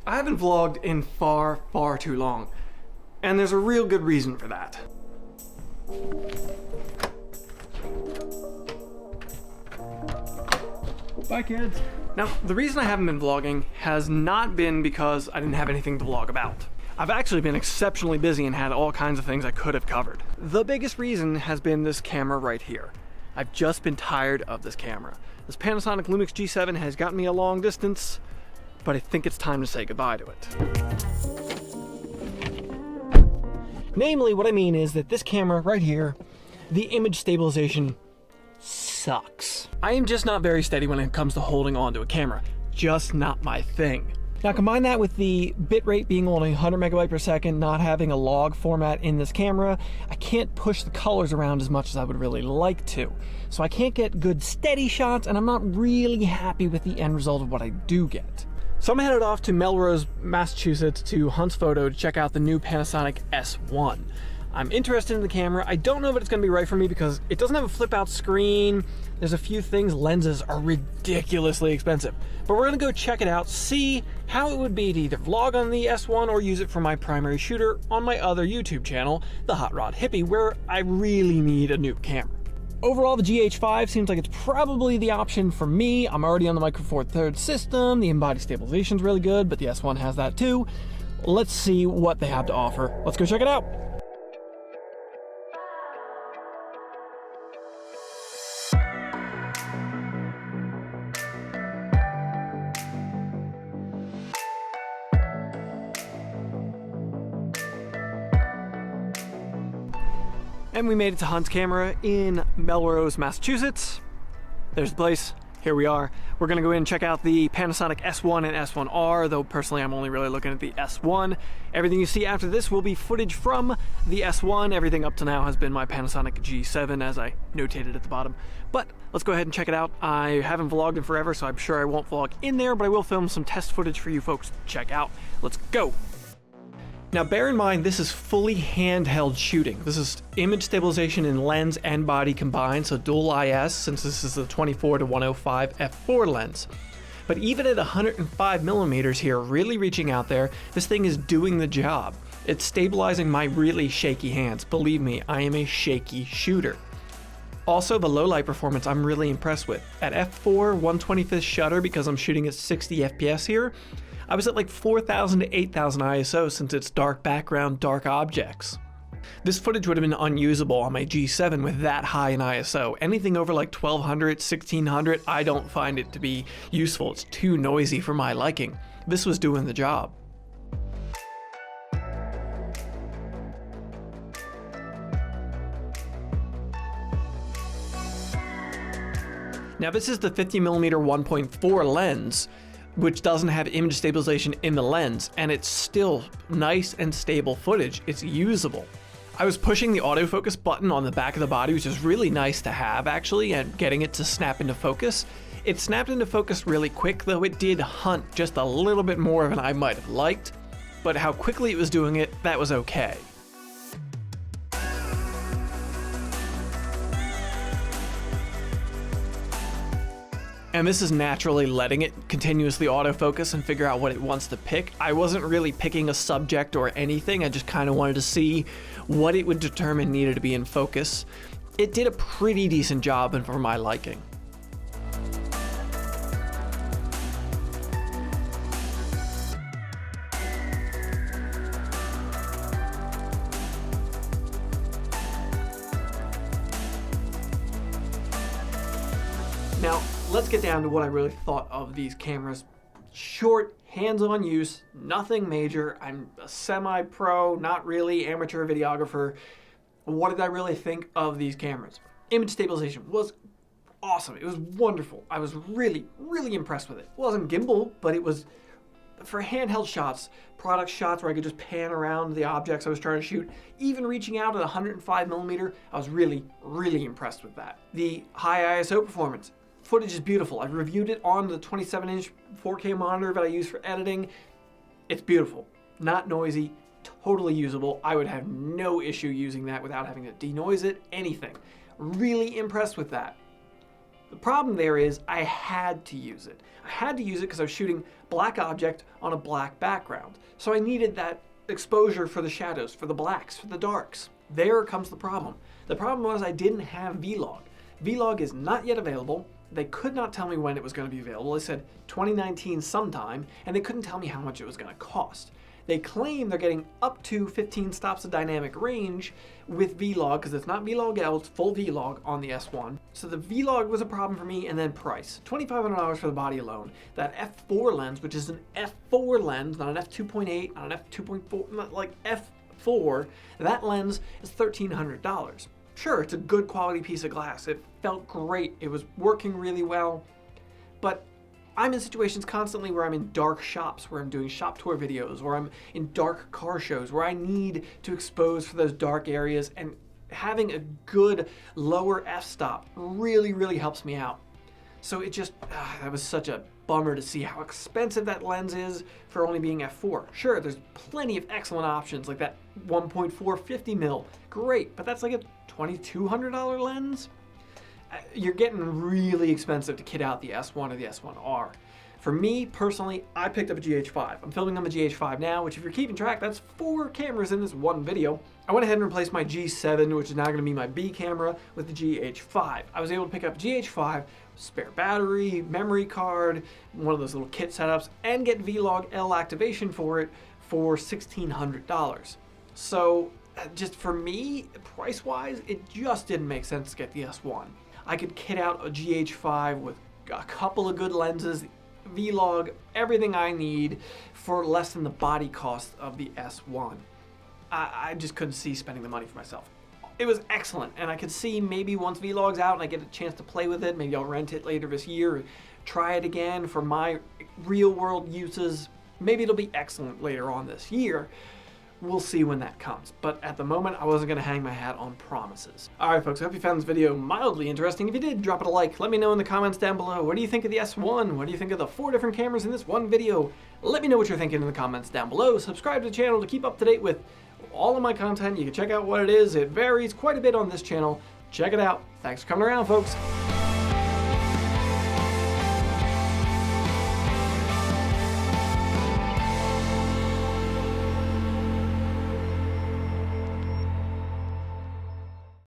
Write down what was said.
I haven't vlogged in far, far too long, and there's a real good reason for that. Bye, kids. Now, the reason I haven't been vlogging has not been because I didn't have anything to vlog about. I've actually been exceptionally busy and had all kinds of things I could have covered. The biggest reason has been this camera right here. I've just been tired of this camera. This Panasonic Lumix G7 has gotten me a long distance, but I think it's time to say goodbye to it. Namely, what I mean is that this camera right here, the image stabilization sucks. I am just not very steady when it comes to holding onto a camera. Just not my thing. Now combine that with the bitrate being only 100 megabyte per second, not having a log format in this camera, I can't push the colors around as much as I would really like to. So I can't get good steady shots, and I'm not really happy with the end result of what I do get. So I'm headed off to Melrose, Massachusetts to Hunt's Photo to check out the new Panasonic S1. I'm interested in the camera. I don't know if it's going to be right for me because it doesn't have a flip out screen. There's a few things. Lenses are ridiculously expensive. But we're going to go check it out, see how it would be to either vlog on the S1 or use it for my primary shooter on my other YouTube channel, The Hot Rod Hippie, where I really need a new camera. Overall, the GH5 seems like it's probably the option for me. I'm already on the Micro Four Thirds system. The in-body stabilization is really good, but the S1 has that too. Let's see what they have to offer. Let's go check it out. And we made it to Hunt's Camera in Melrose, Massachusetts. There's the place. Here we are. We're gonna go in and check out the Panasonic S1 and S1R, though personally I'm only really looking at the S1. Everything you see after this will be footage from the S1. Everything up to now has been my Panasonic G7, as I notated at the bottom. But let's go ahead and check it out. I haven't vlogged in forever, so I'm sure I won't vlog in there, but I will film some test footage for you folks to check out. Let's go. Now bear in mind, this is fully handheld shooting. This is image stabilization in lens and body combined, so dual IS, since this is the 24-105 f4 lens. But even at 105 millimeters here, really reaching out there, this thing is doing the job. It's stabilizing my really shaky hands. Believe me, I am a shaky shooter. Also, the low light performance I'm really impressed with. At f4, 1/25th shutter, because I'm shooting at 60 FPS here, I was at like 4,000 to 8,000 ISO since it's dark background, dark objects. This footage would have been unusable on my G7 with that high in ISO. Anything over like 1200, 1600, I don't find it to be useful. It's too noisy for my liking. This was doing the job. Now this is the 50mm 1.4 lens, which doesn't have image stabilization in the lens, and it's still nice and stable footage. It's usable. I was pushing the autofocus button on the back of the body, which is really nice to have actually, and getting it to snap into focus. It snapped into focus really quick, though it did hunt just a little bit more than I might have liked, but how quickly it was doing it, that was okay. And this is naturally letting it continuously autofocus and figure out what it wants to pick. I wasn't really picking a subject or anything, I just kind of wanted to see what it would determine needed to be in focus. It did a pretty decent job and for my liking. Now, let's get down to what I really thought of these cameras. Short, hands-on use, nothing major. I'm a semi-pro, not really amateur videographer. What did I really think of these cameras? Image stabilization was awesome. It was wonderful. I was really, really impressed with it. It wasn't gimbal, but it was for handheld shots, product shots where I could just pan around the objects I was trying to shoot. Even reaching out at 105mm, I was really, really impressed with that. The high ISO performance. Footage is beautiful. I reviewed it on the 27-inch 4K monitor that I use for editing. It's beautiful, not noisy, totally usable. I would have no issue using that without having to denoise it, anything. Really impressed with that. The problem there is I had to use it. I had to use it because I was shooting black object on a black background. So I needed that exposure for the shadows, for the blacks, for the darks. There comes the problem. The problem was I didn't have Vlog. Vlog is not yet available. They could not tell me when it was going to be available. They said 2019 sometime, and they couldn't tell me how much it was going to cost. They claim they're getting up to 15 stops of dynamic range with Vlog, because it's not Vlog L, it's full Vlog on the S1. So the Vlog was a problem for me, and then price. $2,500 for the body alone. That f4 lens, which is an f4 lens, not an f2.8, not an f2.4, not like f4, that lens is $1,300. Sure, it's a good quality piece of glass. It felt great. It was working really well. But I'm in situations constantly where I'm in dark shops, where I'm doing shop tour videos, or I'm in dark car shows, where I need to expose for those dark areas, and having a good lower f-stop really, really helps me out. So it just, that was such a bummer to see how expensive that lens is for only being f4. Sure, there's plenty of excellent options like that 1.4 50 mil. Great, but that's like a $2,200 lens? You're getting really expensive to kit out the S1 or the S1R. For me, personally, I picked up a GH5. I'm filming on the GH5 now, which if you're keeping track, that's 4 cameras in this one video. I went ahead and replaced my G7, which is now gonna be my B camera, with the GH5. I was able to pick up GH5, spare battery, memory card, one of those little kit setups, and get Vlog L activation for it for $1,600. So, just for me, price-wise, it just didn't make sense to get the S1. I could kit out a GH5 with a couple of good lenses, Vlog, everything I need for less than the body cost of the S1. I just couldn't see spending the money for myself. It was excellent, and I could see maybe once Vlog's out and I get a chance to play with it, maybe I'll rent it later this year and try it again for my real-world uses. Maybe it'll be excellent later on this year. We'll see when that comes, but at the moment I wasn't gonna hang my hat on promises. Alright folks, I hope you found this video mildly interesting. If you did, drop it a like. Let me know in the comments down below. What do you think of the S1? What do you think of the 4 different cameras in this one video? Let me know what you're thinking in the comments down below. Subscribe to the channel to keep up to date with all of my content. You can check out what it is. It varies quite a bit on this channel. Check it out. Thanks for coming around, folks.